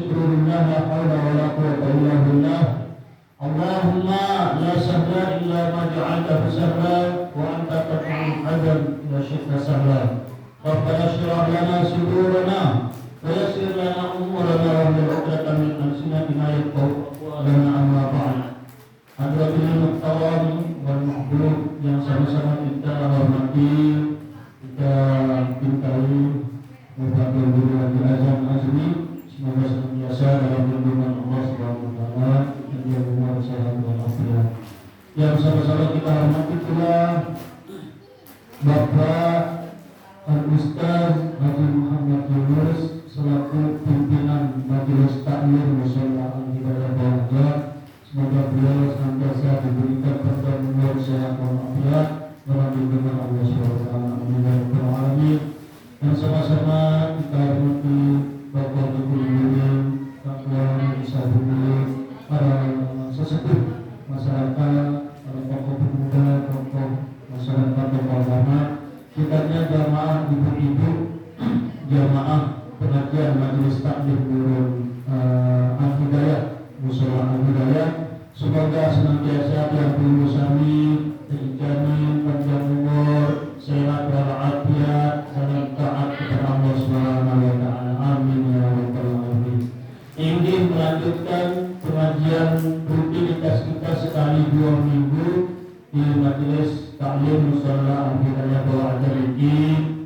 syukurillah la haula wala quwwata illa billah. Allahumma la sahla illa ma ja'altahu sahla wa anta tad'ul hazan wa syifa sahla. Rabbana shrah lana sudurana wa yassir lana umurana wa hlul 'uqdatam min alsinatina yafqahu qawlana amma ba'd. Hadirin muhtaram wal mahbub yang sama-sama kita hormati, kita cintai Bapak Guru Haji Azam Azmi, semoga senantiasa dalam lindungan Allah Subhanahu wa taala dan dia umur sehat walafiat. Yang sama-sama kita hormati pula Bapak Al-Ustaz Haji Muhammad Yunus selaku pimpinan Majelis Taklim Mushola Al-Hidayah Bawajah. Semoga beliau senantiasa diberikan pertolongan umur sehat walafiat dalam lindungan Allah Subhanahu wa taala. Amin ya rabbal alamin. Dan sama-sama kita hormati Bapak Ibu Guru, kawan sahabat, para sesepuh masyarakat, para tokoh pemuda, tokoh masyarakat, tokoh agama, kitanya jamaah ibu-ibu, jamaah pengajian Majelis Taklim Guru Al-Hidayah, Mushola Al-Hidayah. Semoga senantiasa yang perlu kami dijamin panjang umur, sehat walafiat, dan taat kepada Allah Subhanahu wa taala. Amin ya rabbal alamin. Ingin melanjutkan pengajian rutinitas kita sekali 2 minggu di Majelis Taklim Mushola Al-Hidayah Bawajah ini.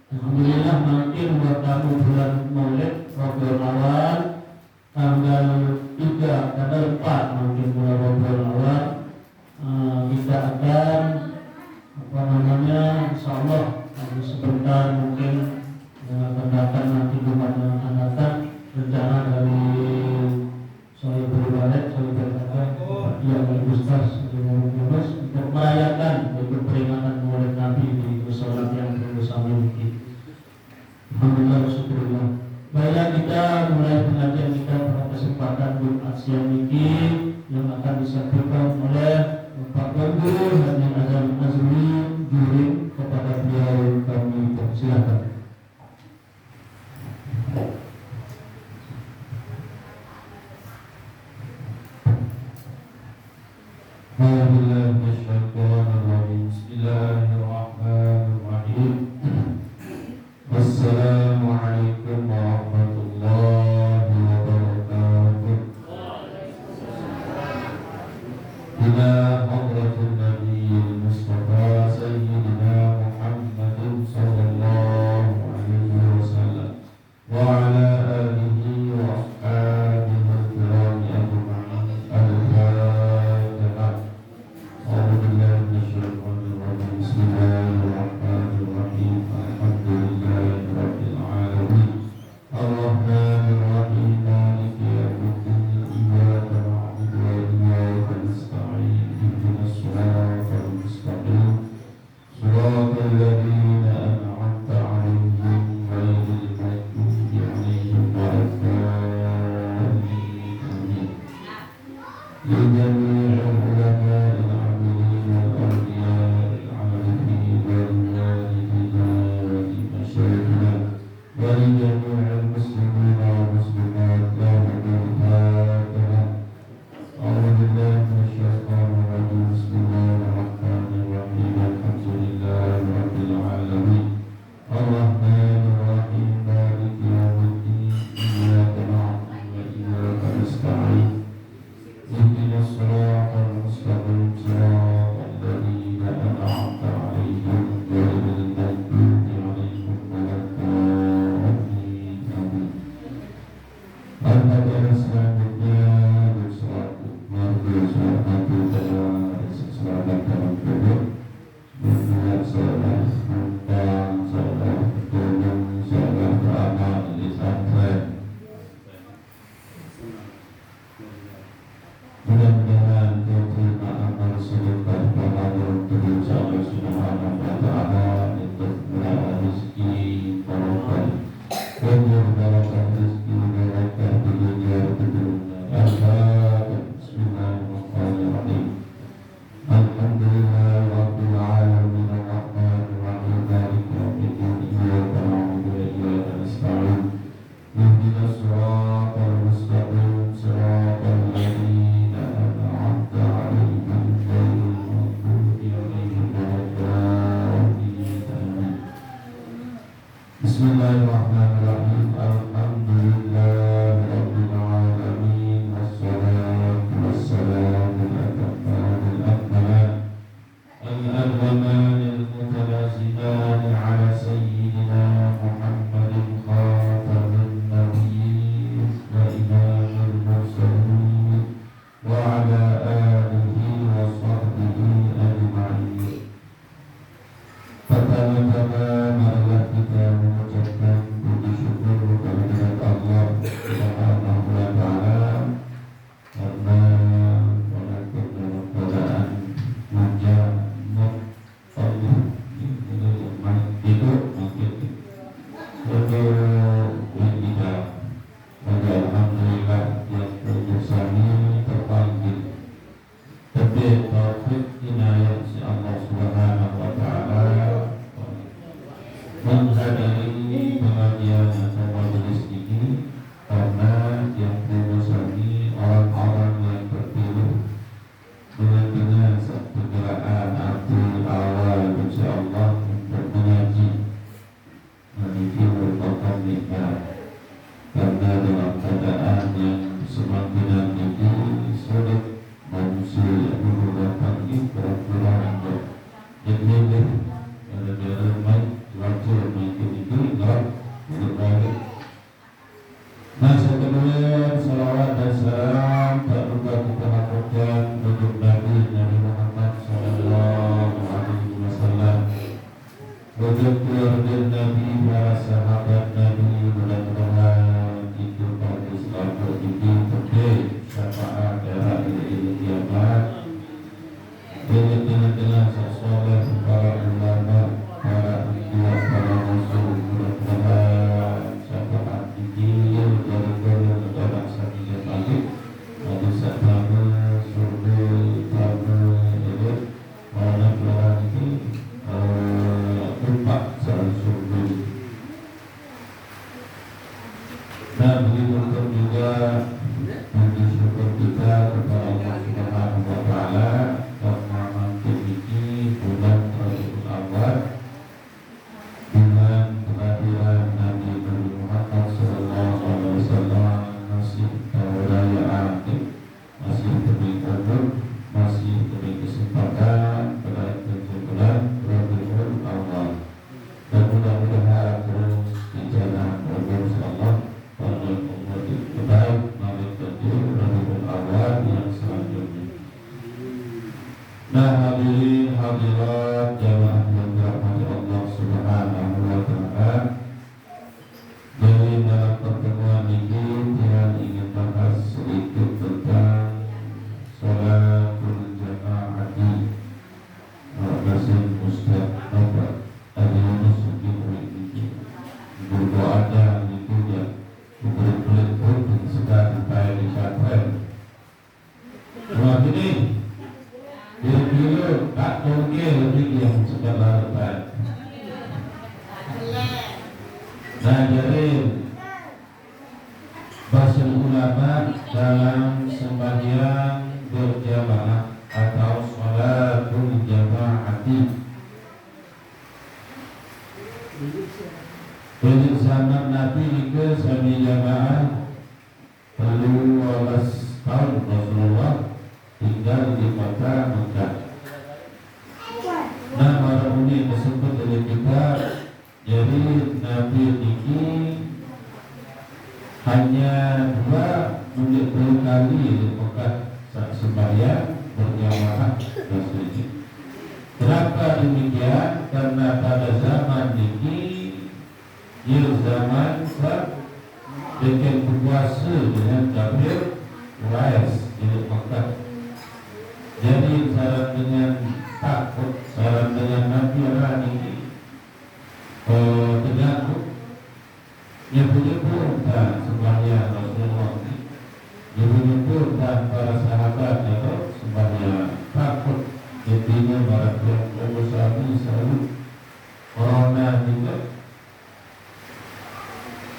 Alhamdulillah makin bertemu bulan Maulid Rabiul Awal tanggal 3, tanggal 4 mungkin bulan Rabiul Awal. Kita akan insyaallah sebentar mungkin akan datang nanti Jumat yang akan datang, rencana dari saya berbalik, saya berkata yang Ustaz Yunus untuk merayakan untuk peringatan Maulid Nabi di mushola yang bersama ini. Alhamdulillah syukurullah. Baiklah, kita mulai pengajian kita pada kesempatan Jumat siang ini yang akan disampaikan oleh Pak Guru Haji Azam Azmi Juri. Kepada beliau kami persilakan. Bismillahirrahmanirrahim. Assalamualaikum warahmatullahi wabarakatuh. Ila hadratin Nabiyil Mustafa Sayyidina Muhammadin sallallahu alaihi wasallam wa ala alihi wa ashabihi al-kiram ajma'in. Al-Fatihah. A'udzu billahi minasyaitonir rajim. Bismillahirrahmanirrahim. Alhamdulillahi rabbil alamin. Ar-Rahmanir Rahim. Maliki yaumiddin. Iyyaka na'budu wa iyyaka nasta'in. Ihdinas siratal mustaqim. Shiratal ladzina an'amta 'alaihim ghairil maghdubi 'alaihim waladdallin. Amin. لجميع العلماء العاملين والأولياء العارفين والوالدين ولمشايخنا ولجميع المسلمين والمسلمات لهم الفاتحة. أعوذ بالله من الشيطان الرجيم. بسم الله الرحمن الرحيم. الحمد لله رب العالمين. الرحمن الرحيم. مالك يوم الدين. إياك نعبد وإياك نستعين. اهدنا الصراط المستقيم. صراط الذين أنعمت عليهم غير المغضوب عليهم ولا الضالين. آمين. Al-Fatihah. Selanjutnya bersalatu Nabi selamat dalam kubur, dunia salat, tentang salat, tolong salat, beramal lisan khair. Mudah-mudahan diterima amal sedekah pengatur kedua Allah Subhanahu wa taala untuk murah rezeki barokah, umur barokah rezeki barokah di dunia untuk juga puji syukur kita kepada Allah Subhanahu wa taala karena mampir iki bulan Rabiul Awal, bulan kelahiran Nabi Muhammad sallallahu alaihi wasallam, masih raya akhir, masih diberi umur, masih diberi kesempatan pada bulan Rabiul Awal. Dan mudah-mudahan terus di jalan Allah insyaallah pada umur terbaik menuju Rabiul Awal yang selanjutnya. Nah, hadirin hadirat jamaah yang dirahmati Allah Subhanahu wa taala. Jadi dalam pertemuan ini saya ingin bahas sedikit tentang sholatul jamaah. Masih Ustaz Bapak ada berdoanya itu ya kulit pun sedang sampai di Satren. Cuma gini, kira-kira tak tongke lebih yang segala lepas. Nah, jadi bahasa ulama dalam sembahyang berjamaah atau sholatul jamaati. Pada zaman Nabi ke sami jamaah 12 tahun Rasulullah tinggal di kota Mekah. Nah, para uni tersebut oleh kita, jadi Nabi ini hanya 2 kali di Mekah sembahyang berjamaah Rasulullah. Kenapa demikian? Karena pada zaman ini zaman dengan berpuasa dengan kafir Quraisy di Mekah. Jadi saran dengan takut, saran dengan Nabi orang ini terganggu. Nyebut-nyebut dan sembahyang Rasulullah ini, nyebut-nyebut dan para sahabat itu sembahyang takut. Intinya para pihak selalu corona juga.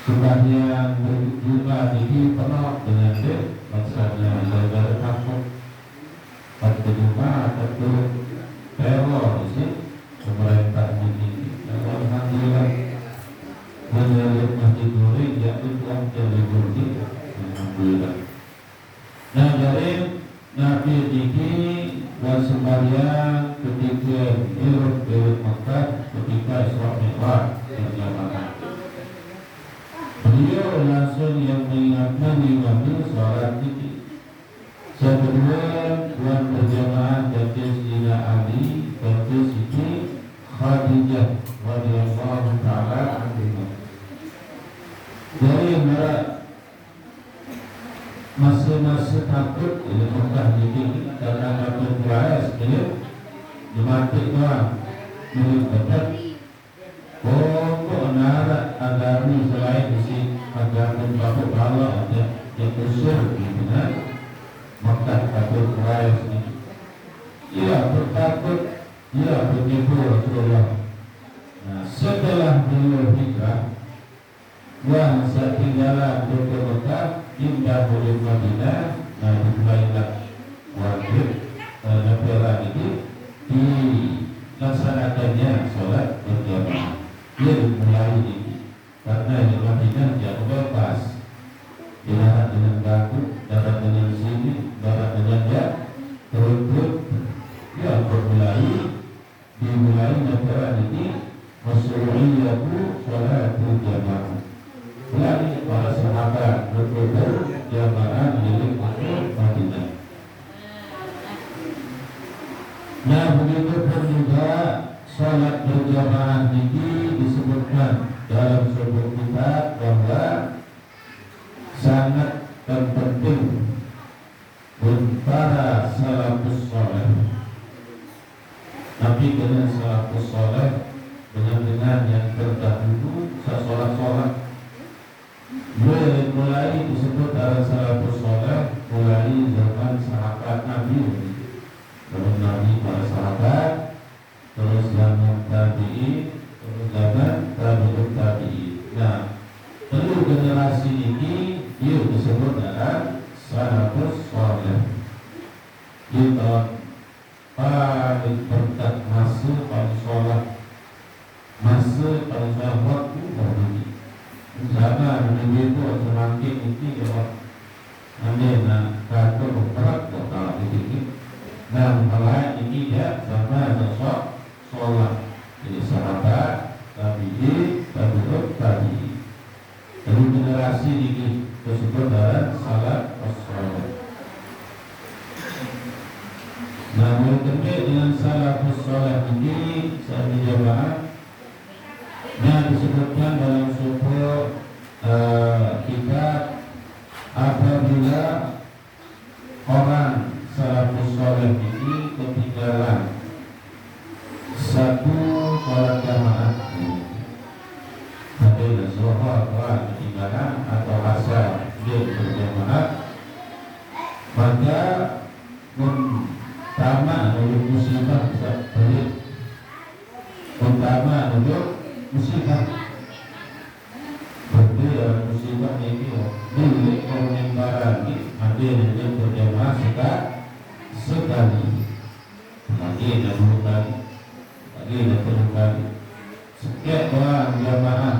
Sembahyang berjumlah ini penuh dengan dia, maksudnya gara-gara takut pada jumlah atau teror sih pemerintah ini. Alhamdulillah menurut Masjid Nuri yaitu Tuhan terlibur di Alhamdulillah. Nah, jadi Nabi ini sembahyang ketika hidup di Mekah ketika Isra Mi'raj berjamaah. Beliau langsung yang mengingatkan imamnya sholat ini. Kedua, buat berjamaah dari Sayyidina Ali dan Siti Khadijah radhiyallahu taala anha. Dari mereka masing-masing takut di Mekah ini karena Nabi Quraisy beliau dimatik doang milik dapat. Kok nara agama selain isi agama bapak Allah ada yang usul gitu kan? Maka takut Quraisy ini. Ia bertakut, ia bertipu Rasulullah. Nah, setelah beliau hijrah, yang setinggalan di Mekah, indah boleh Madinah, nah dimulailah wajib negara ini dilaksanakannya sholat berjamaah. Dia dimulai ini karena di Madinah jauh bebas, darat dengan batu, darat dengan sini, darat dengan dia terus dia dimulai negara ini Rasulullah sholat berjamaah. Jadi para sahabat berkumpul jamaah milik Madinah. Nah, begitu pun juga salat berjamaah ini disebutkan dalam sebuah kitab bahwa sangat penting untuk para salafus saleh. Tapi dengan salafus saleh dengan yang terdahulu sholat mulai disebut para salafus saleh mulai zaman sahabat Nabi, zaman Nabi para sahabat, terus zaman tabi'in, terus zaman tabi'ut tabi'in. Nah, tentu generasi ini dia dan salat as-salat. Nah, berkait dengan salat as-salat ini saya jawab yang disebutkan dalam suku kitab apabila orang salafus saleh ini ketinggalan satu sholat jamaah, ada zuhur ketinggalan atau asar dia berjamaah, maka utama untuk musibah balik utama untuk musibah berarti musibah ini milik orang yang barang ada yang berjamaah sekali lagi dan dua kali lagi dan tiga kali setiap orang jamaah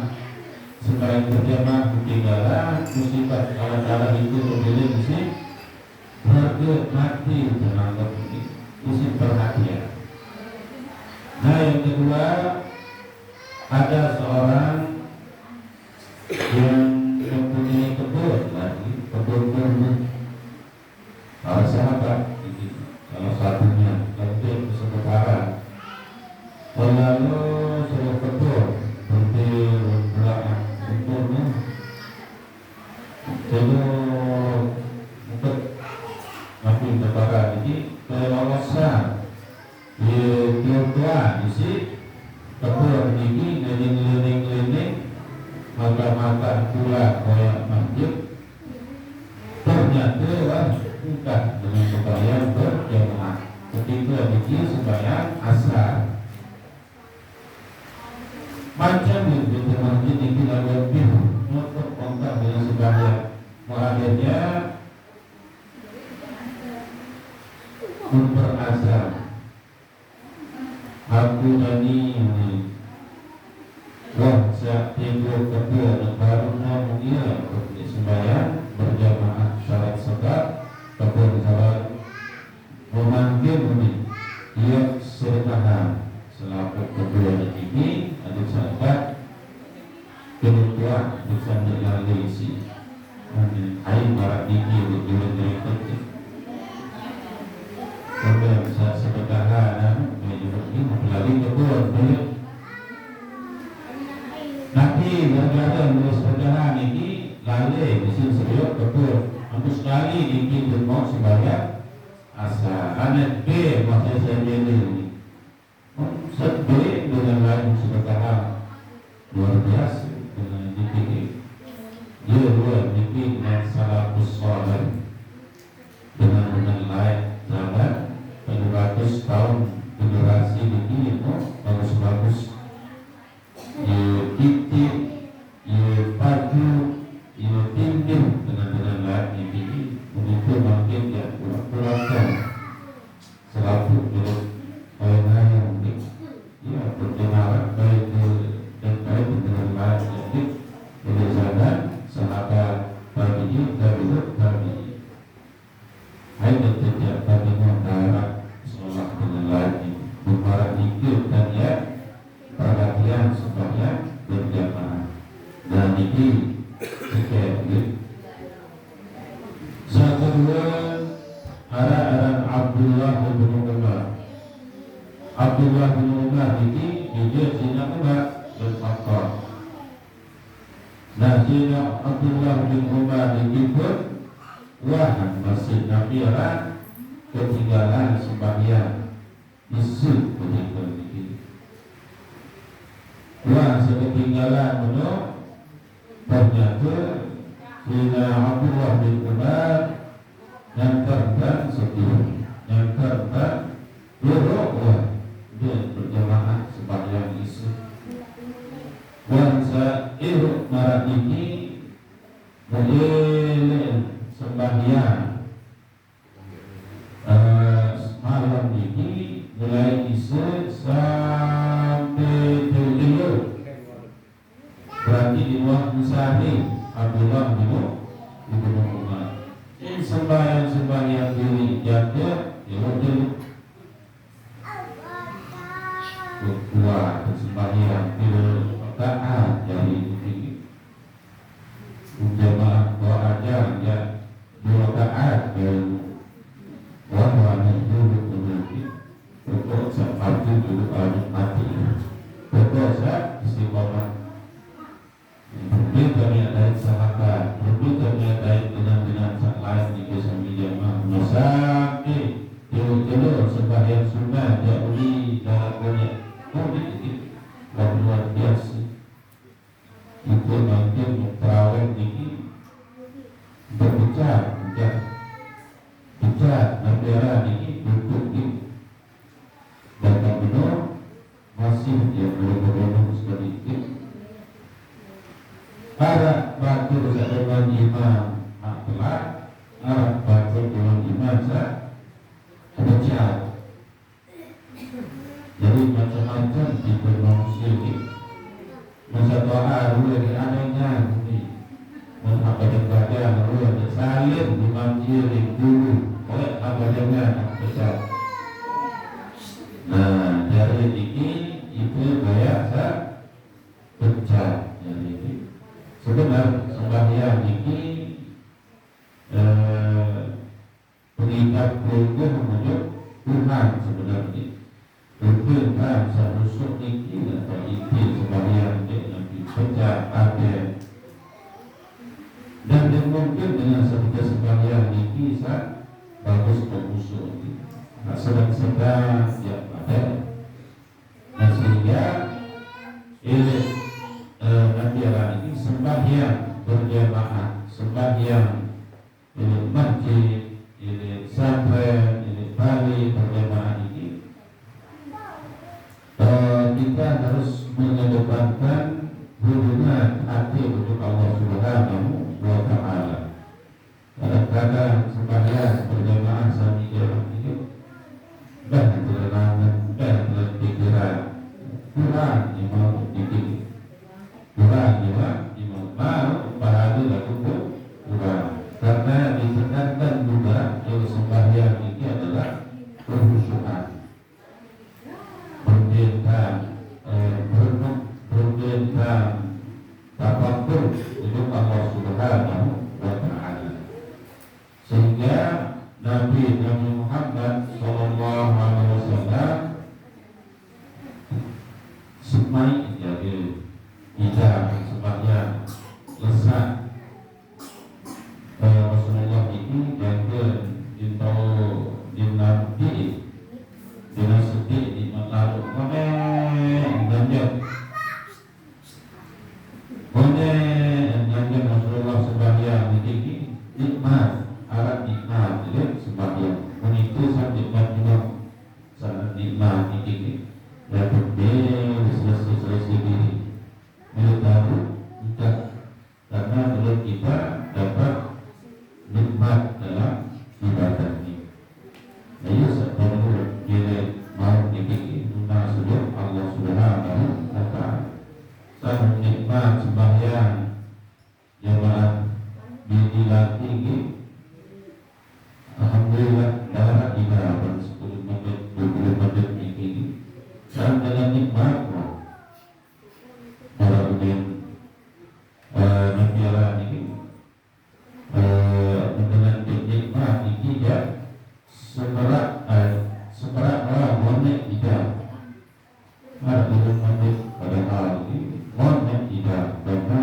sembari berjamaah ketinggalan musibah kala-kala itu terjadi mesti harga mati menganggap ini mesti perhatian. Nah, yang kedua, ada seorang yang mempunyai kebun lagi, kebun kurma. Para sahabat ini salah satunya untuk kesementara. Lalu suruh kebun berarti belakang kurma. Jadi untuk mampu kebakaran ini kelolosan di tiap isi kebun ini keliling-keliling maka pula koyak masjid ternyata bukan dengan sembahyang berjamaah ketika ini sembahyang asar macam itu masjid ini lebih untuk kontak dengan sembahyang muadanya berasal aku ini wah saya tidur kedua baru namun ia sembahyang berjamaah syarat sebab kebun salat memanggil ini ia sertahan selaku kedua ini ada sahabat kebutuhan bisa dilalui air barat ini berjual dari kecil kemudian saya sedekahkan ini melalui kebun Nabi berkata menulis perjalanan ini lalai mesin serius kebun untuk sekali dikit bermau sembahyang asal anak B maksudnya saya ini sedih dengan lain sedekah luar biasa dengan dikit dia luar dikit dan salafus saleh dengan lain zaman 700 tahun generasi ini bagus-bagus titip, padu, tinggi dengan lain ini begitu makin ya kurang selalu orang yang mungkin ya berkenalan baik dan baik dengan lain jadi dari sana sahabat bagi bagi hanya tidak bagi mengarah sholat dengan lain bukan ikut dan ya perhatian sebanyak berjamaah dan ini sekali kedua ada Abdullah bin Umar. Abdullah bin Umar ini dia Sina Umar bin Khattab. Nah, Sina Abdullah bin Umar ini pun wah masih Nabi orang ketinggalan sembahyang isu begitu. Wah seketinggalan menurut ternyata Sina Abdullah bin Umar yang terbang sedih yang terbang berdoa dia berjamaah sembahyang isu bangsa Irak Marat ini boleh sembahyang malam ini mulai isu sampai tujuh berarti di waktu sehari Abdullah bin Umar sembahyang diri jaga ya wajib kuat sembahyang diri rakaat dari ini jamaah doa aja ya pucat negara ini duduk di datang benar masih dia belum sedikit arah batu dengan imam telah arah batu dengan imam pucat. Jadi macam-macam di manusia ini masa doa dulu yang anehnya ini apa yang baca dulu yang salib di masjid dulu oleh apa jangan besar. Nah dari ini itu gaya pecah. Jadi sebenarnya sembahyang ini pengikat keluarga menuju Tuhan sebenarnya. Mungkin kan seharusnya ini atau itu sembahyang nanti pecah ada. Dan yang mungkin dengan sebuah sembahyang ini bisa bagus berusul. Nah, sedang-sedang ya ada. Nah sehingga ini nanti ini sembahyang berjamaah, sembahyang ini masjid, ini sampai ini Bali berjamaah ini. Kita harus mengedepankan hubungan hati untuk Allah Subhanahu wa Ta'ala. Kadang-kadang sembahyang berjamaah sambil jalan itu dah terlangan, dah terpikiran kurang imam dikit, kurang imam mau pahala lakukan kurang. Karena ditekankan juga yang sembahyang ini adalah kehusuan. Berbintang tafakur untuk Allah Subhanahu wa Ta'ala. Sehingga Nabi Muhammad sallallahu alaihi wasallam semai jadi ijab sembahyang lesat Rasulullah ini jaga di Nabi dinasti di Mataru dan Rasulullah sembahyang ini nikmat, alat nikmat jadi sembahyang itu sangat nikmat juga, sangat nikmat ini dan selesai diri tahu kita karena kalau kita dapat nikmat dalam ibadah ini. Jadi sebelum kita mau dikiki sebelum Allah Subhanahu wa Ta'ala sangat nikmat sembahyang jamaah dilatih ini. Alhamdulillah darah ibadah 10 menit 20 menit ini sangat dengan nikmat. Kemudian negara ini dengan nikmat ini ya seberat monet tidak ada monet pada hal ini monet tidak karena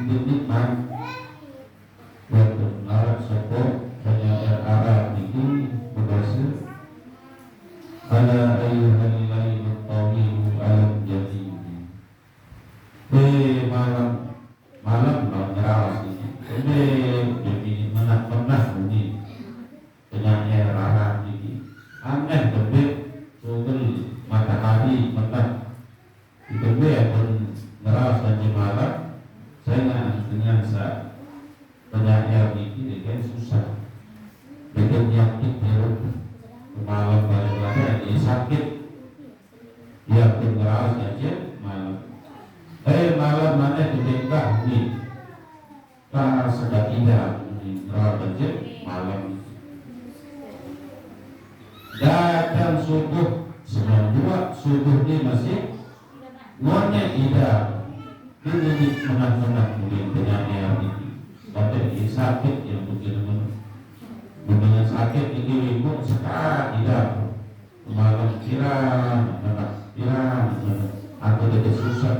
nikmat untuk alat sokong hanya Arab ini berbahasa ala ayyuhal lailul tawil alam jadi malam ngeras ini jadi menah bunyi penyanyi rara ini aneh terbit sugel matahari mentah terbit pun ngeras dan malam saya dengan penyanyi ini kan susah dengan yakin malam balik lagi sakit yang ngeras aja malam malam mana ketika ini tak sedang indah ngeras aja malam datang subuh 92 subuh ini masih monet indah ini menang-menang mungkin penyanyi ini tapi sakit yang begini dengan sakit ini ibu sekarang tidak malam tiram atau tidak susah.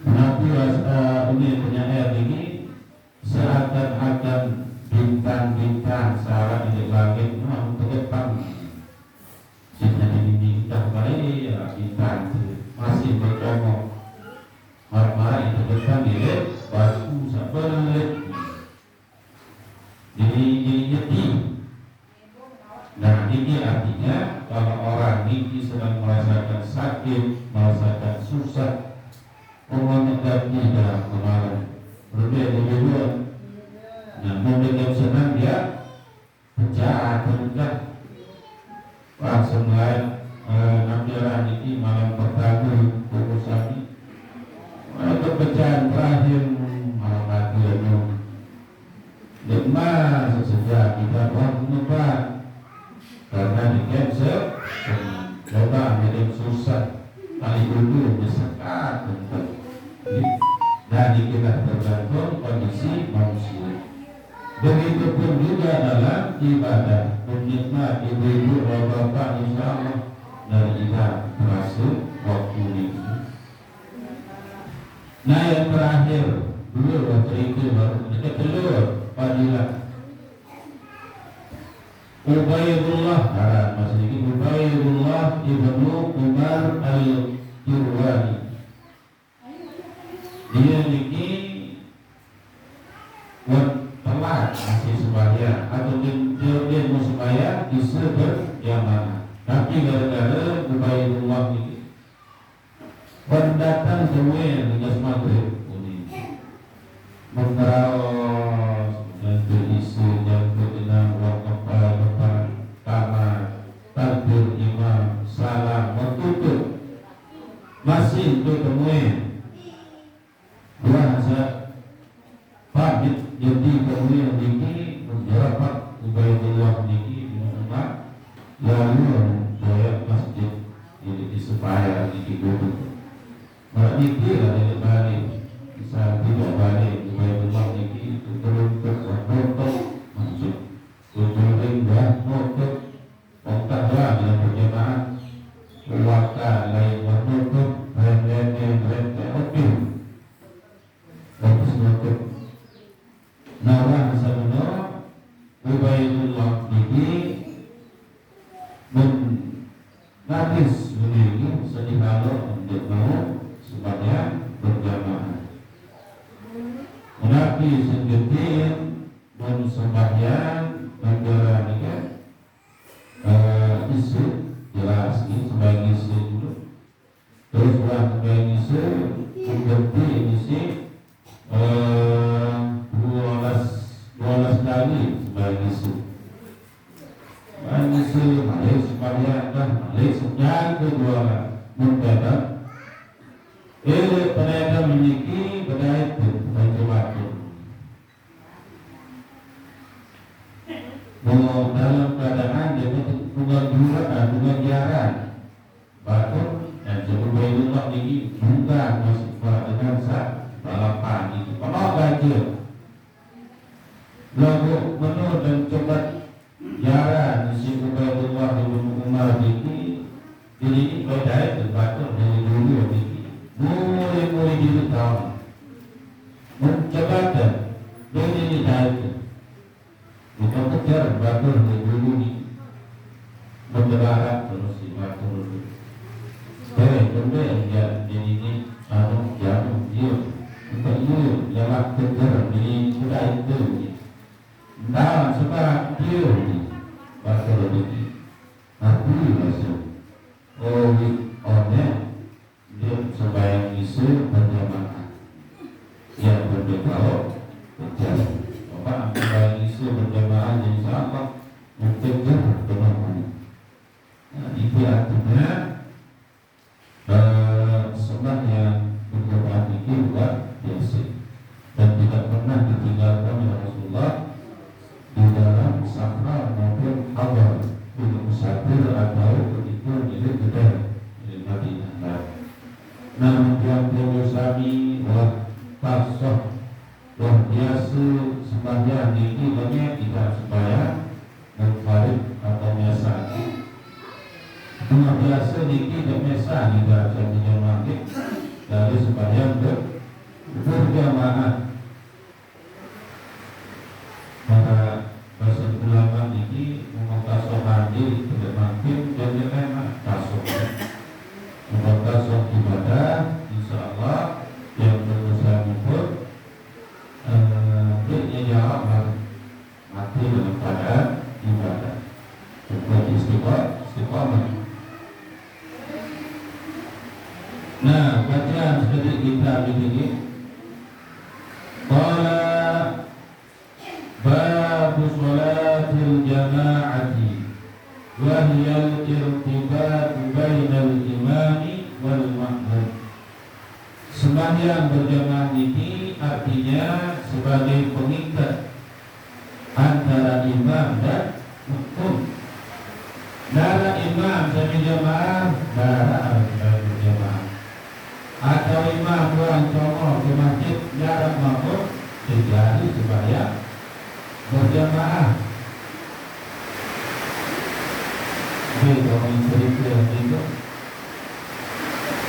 Nabi ini penyair ini seakan-akan bintang-bintang salah di langit untuk depan jika ini tak baik bintang masih bercomong marah-marah itu depan dia batu sampai emas sejak kita buat tempat karena di cancel coba menjadi susah kali dulu disekat untuk dan kita tergantung kondisi manusia. Begitupun juga dalam ibadah menikmat ibu-ibu bapak insya Allah dari kita termasuk waktu ini. Nah yang terakhir dulu waktu itu baru kita keluar fadilah Ubaidullah masih ini Ubaidullah ibnu Umar al-Jurwani. Dia ini telat masih sembahyang atau dia mau sembahyang disebut jamaah. Tapi gara-gara Ubaidullah ini pendatang semua dengan maghrib menterawas dan berisu dan berenang wakafah kamar takbir imam salam menutup masih untuk temuin dua hasad pamit jadi temuin ini menjarapat Ubaidullah ini mengumat lalu saya masjid ini supaya dikikut berikir dari balik bisa tidak balik Ubaidullah ini itu turun ke menutup masjid tujurin dan menutup pengkatlah dengan berjamaah waka lain menutup rente oke bagus menutup nawan sabno Ubaidullah ini menapis memiliki sedih kalau untuk mau sebanyak berjamaah menapi sendiri sembahyang menjalani isu jelas ini sebagai isu dulu terus buat sebagai isu mengerti isi 12 kali sebagai isu Malik sembahyang dan Malik yang kedua mendadak penada memiliki berdaya itu baju-baju dalam keadaan dia bunga jaran batu dan sebelum Ubaidullah ini bunga masih dengan saat balapan itu penuh gajah lalu menur dan coba jaran si Ubaidullah ibnu Umar ini berdaya itu batu dari dulu ini mulai dulu tahun mencoba dan ini tadi bukan kejar batur dari dulu ini mendebarat terus si batur itu kemudian dia ini jamu dia untuk itu lewat kejar ini sudah itu dalam sebab dia batur ini aku langsung dia sembahyang isu berjamaah yang berbeda kerja apa sembahyang isu berjamaah jadi sama untuk berjamaah. Nah itu artinya sembahyang berjamaah itu luar biasa dan tidak pernah ditinggalkan oleh Rasulullah di dalam safar maupun hadar untuk musafir atau ketika milik kedai milik Madinah. Namun yang perlu kami tasawuf luar biasa sembahyang ini banyak tidak sembahyang munfarid atau biasa. Luar biasa ini tidak biasa tidak berjamaah dari sembahyang berjamaah. Maka bahasa ulama ini mengasah hadis tidak makin jadi enak tasawuf. Tasawuf ibadah insya Allah yang berusaha pun dia jawab mati dalam keadaan ibadah untuk istiqamah. Nah bacaan seperti kita begini qala babu sholatil jama'ati wa hiya al-irtibat bainal imami wal ma'mum. Sembahyang berjamaah ini artinya sebagai pengikat antara imam dan makmum. Darah imam sami jamaah, darah harus berjamaah. Atau imam buang congok ke masjid, darah makmum terjadi supaya berjamaah. Di orang cerita itu,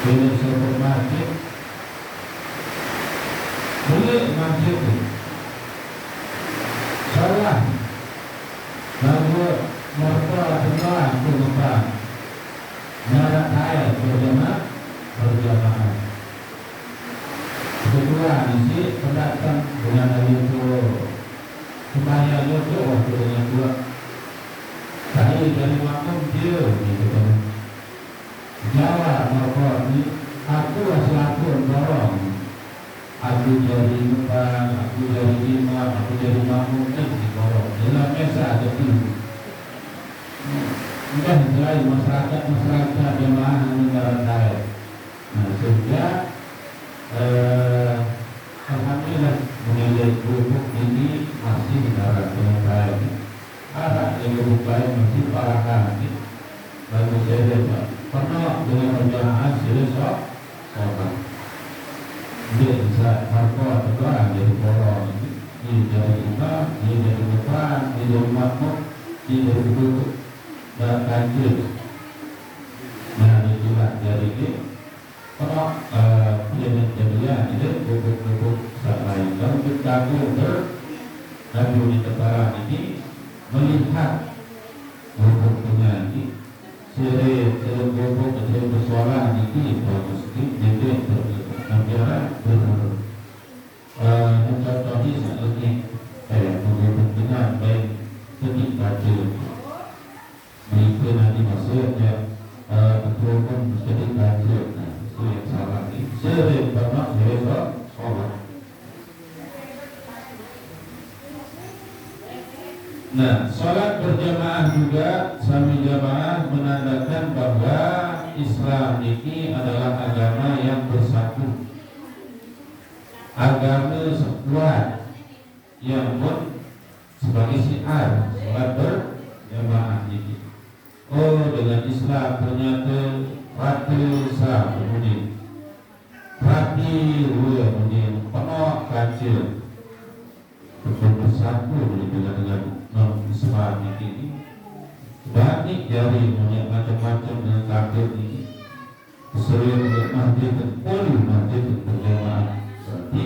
bila sebuah masjid, boleh masjid itu salah, lalu mereka semua berubah, nara kaya berjamaah. Kedua di sini pendatang dengan itu supaya itu waktu dengan dua. Saya dari makmum dia gitu kan. Jawab mereka ni, aku asal dorong. Aku jadi depan, aku jadi imam, aku jadi makmum ni dorong. Dalam mesa ada tu. Mudah selain masyarakat jemaah negara kaya. Nah sehingga alhamdulillah menilai gubuk ini masih negara kaya. Ada yang lebih baik masih parakan ini. Lalu saya lihat pernah dengan berjamaah selesai sholat. Dia bisa marko atau jadi porong ini dari imam, dia jadi depan, dia jadi makmum, dia jadi duduk dan kancil. Nah itulah dari ini. Pernah dia menjadikan ini gubuk-gubuk lain. Lalu kita Nabi di tebaran ini melihat gubuk penyanyi gubuk kecil bersuara ini mesti jadi berbicara contoh ini saat ini gubuk penyanyi baik sedikit kecil itu nanti maksudnya betul pun sedikit kecil itu yang salah ini sering banyak sholat. Nah, sholat berjamaah juga sami jamaah menandakan bahwa Islam ini adalah agama yang bersatu, agama sekuat yang pun sebagai syiar sholat berjamaah ini. Oh, dengan Islam ternyata ratu sah kemudian rapi kemudian penuh kacil betul bersatu dengan Islam ini banyak dari banyak macam-macam dengan takdir ini sering masjid masjid berjamaah berarti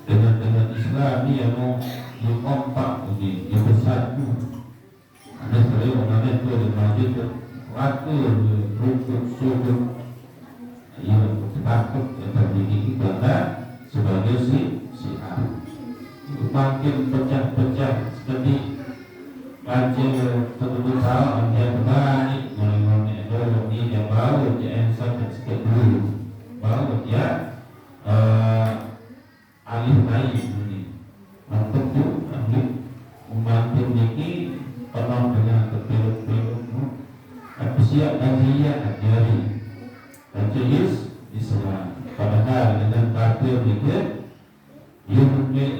dengan Islam ini yang mau dikompak ini yang bersatu. Ada sering orang itu di masjid waktu rukuk sujud yang takut yang terdiri karena sebagai syiar makin pecah-pecah seperti baca tertentu tahu yang berbalik mulai dorong ini yang baru dia answer sikit dulu baru dia alih naik ini untuk tu alih makin ini penuh dengan terpilih-pilih tapi siap kajian jari kajian Islam padahal dengan kafir dikit ia memilih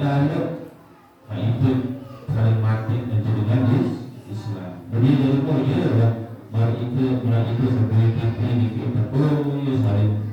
itu saling mati dengan Islam. Jadi dari itu ya, mari itu sebagai kita ini kita saling